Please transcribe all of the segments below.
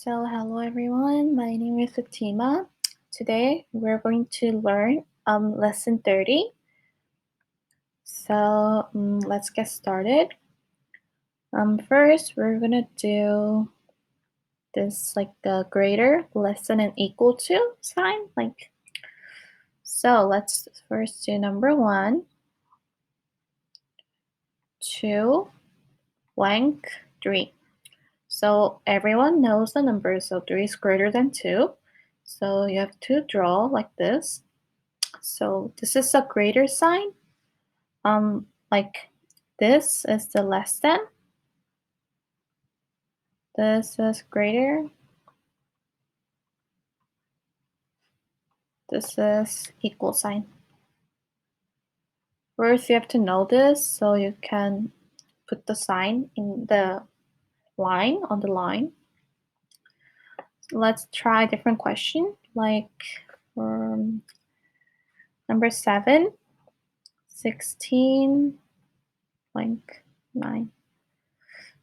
So hello everyone, my name is Fatimah. Today we're going to learn lesson 30. So let's get started. First we're gonna do this like the greater, less than, and equal to sign. So let's first do number 1, 2, blank, 3. So everyone knows the number, so 3 is greater than 2. So you have to draw like this. So this is a greater sign. Like this is the less than. This is greater. This is equal sign. First, you have to know this so you can put the sign in the line, on the line. Let's try a different question, like number 7, 16, blank, 9.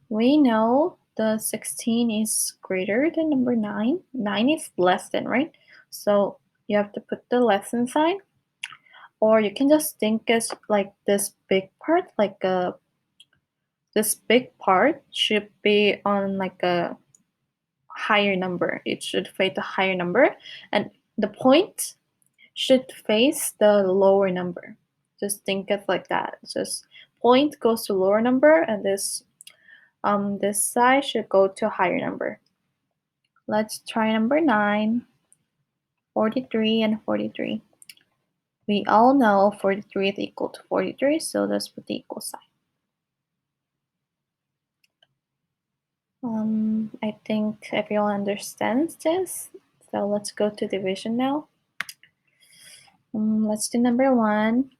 We know the 16 is greater than number 9. 9 is less than, right? So you have to put the less than sign. Or you can just think as like this big part, this big part should be on like a higher number. It should face the higher number, and the point should face the lower number. Just think of like that. Just point goes to lower number, and this side should go to a higher number. Let's try number 9, 43 and 43. We all know 43 is equal to 43, so let's put the equal sign. I think everyone understands this. So let's go to division now. Let's do number 1.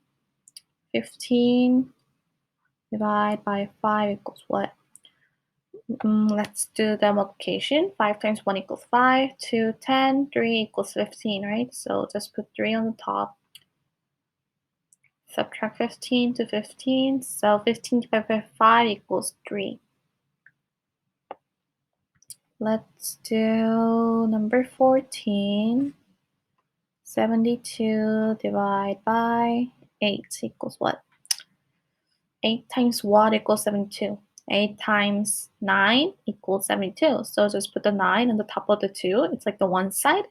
15 divided by 5 equals what? Let's do the multiplication. 5 times 1 equals 5, 2, 10, 3 equals 15, right? So just put 3 on the top. Subtract 15 to 15. So 15 divided by 5 equals 3. Let's do number 14. 72 divided by 8 equals what? 8 times what equals 72? 8 times 9 equals 72. So just put the 9 on the top of the 2. It's like the one side.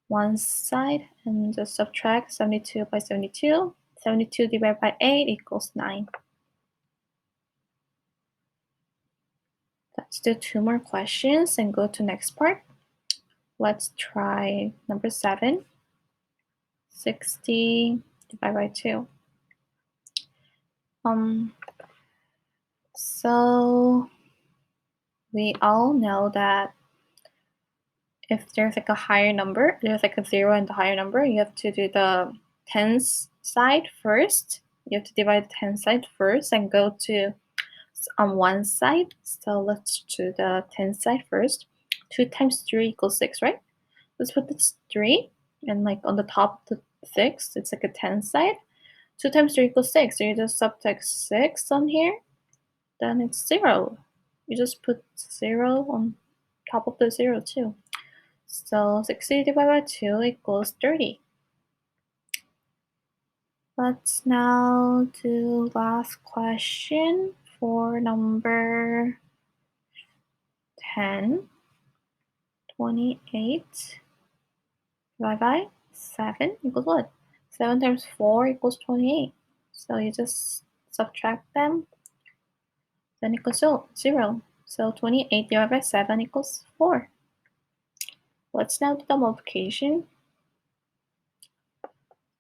One side. And just subtract 72 by 72. 72 divided by 8 equals 9. Let's do 2 more questions and go to next part. Let's try number 7. 60 divided by 2. So we all know that if there's like a higher number, there's like a 0 in the higher number, you have to do the tens side first. You have to divide the tens side first and go to on one side. So let's do the tens side first. 2 times 3 equals 6, right? Let's put this 3 and like on the top of the 6, it's like a tens side. 2 times 3 equals 6. So you just subtract 6 on here. Then it's 0. You just put 0 on top of the 0 too. So 60 divided by 2 equals 30. Let's now do last question for number 10. 28 divided by 7 equals what? 7 times 4 equals 28. So you just subtract them. Then equals 0. So 28 divided by 7 equals 4. Let's now do the multiplication.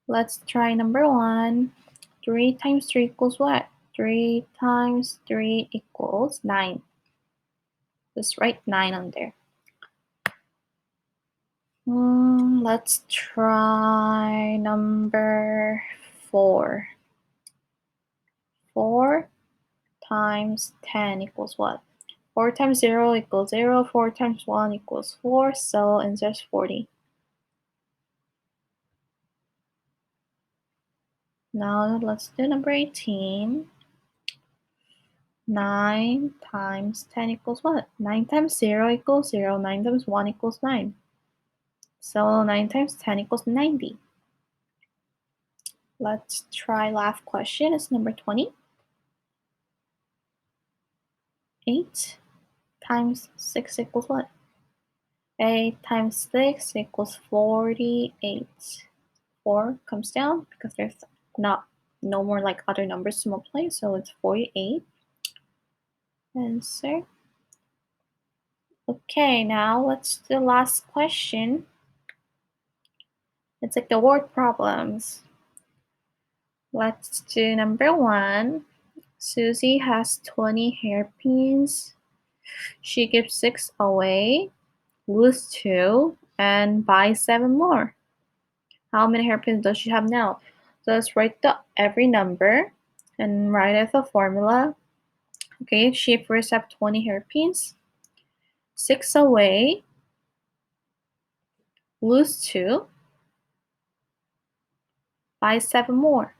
Let's try number 1. 3 times 3 equals what? 3 times 3 equals 9. Just write 9 on there. Let's try number 4. 4 times 10 equals what? 4 times 0 equals 0. 4 times 1 equals 4. So answer is 40. Now let's do number 18. 9 times 10 equals what? 9 times 0 equals 0. 9 times 1 equals 9. So 9 times 10 equals 90. Let's try last question. It's number 20. 8 times 6 equals what? 8 times 6 equals 48. 4 comes down because there's no more like other numbers to multiply, so it's 48. Answer. Okay, now let's do the last question. It's like the word problems. Let's do number 1. Susie has 20 hairpins. She gives 6 away, loses 2, and buys 7 more. How many hairpins does she have now? So let's write every number and write as a formula. Okay, she first have 20 hairpins. 6 away, lose 2, buy 7 more.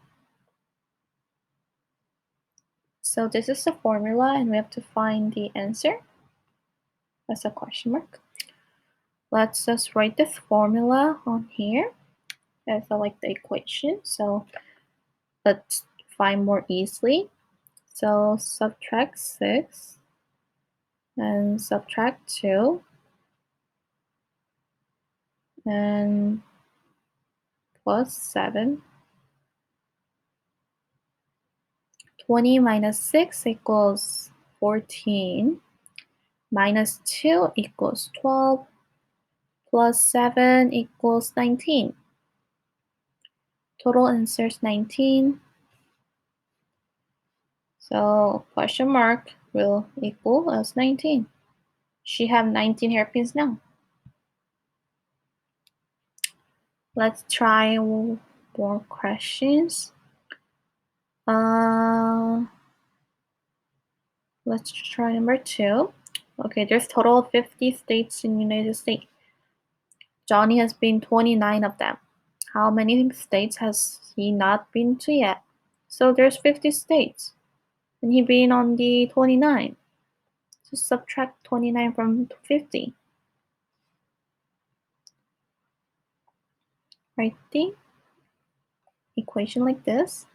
So this is the formula and we have to find the answer. That's a question mark. Let's just write this formula on here as like the equation. So let's find more easily. So subtract 6 and subtract 2 and plus 7. 20 minus 6 equals 14. Minus 2 equals 12. Plus 7 equals 19. Total answer is 19. So question mark will equal as 19. She have 19 hairpins now. Let's try more questions. Let's try number 2. Okay, there's total of 50 states in the United States. Johnny has been 29 of them. How many states has he not been to yet? So there's 50 states. And he been on the 29. So subtract 29 from 50. Write the equation like this.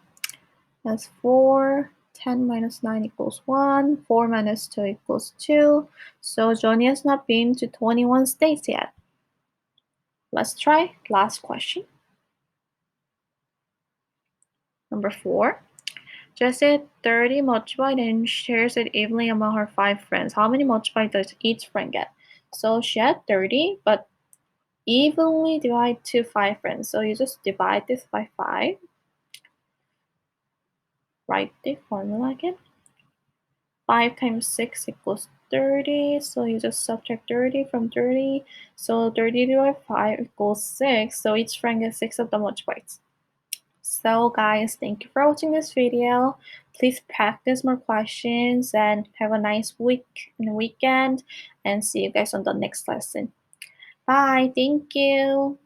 That's 4, 10 minus 9 equals 1, 4 minus 2 equals 2. So Johnny has not been to 21 states yet. Let's try last question. Number 4. Jessie 30 multiplied and shares it evenly among her 5 friends. How many multiplied does each friend get? So she had 30, but evenly divide to 5 friends. So you just divide this by 5. Write the formula again. 5 times 6 equals 30. So you just subtract 30 from 30. So 30 divided by 5 equals 6. So each friend gets 6 of the multiplies. So guys, thank you for watching this video. Please practice more questions and have a nice week and weekend. And see you guys on the next lesson. Bye. Thank you.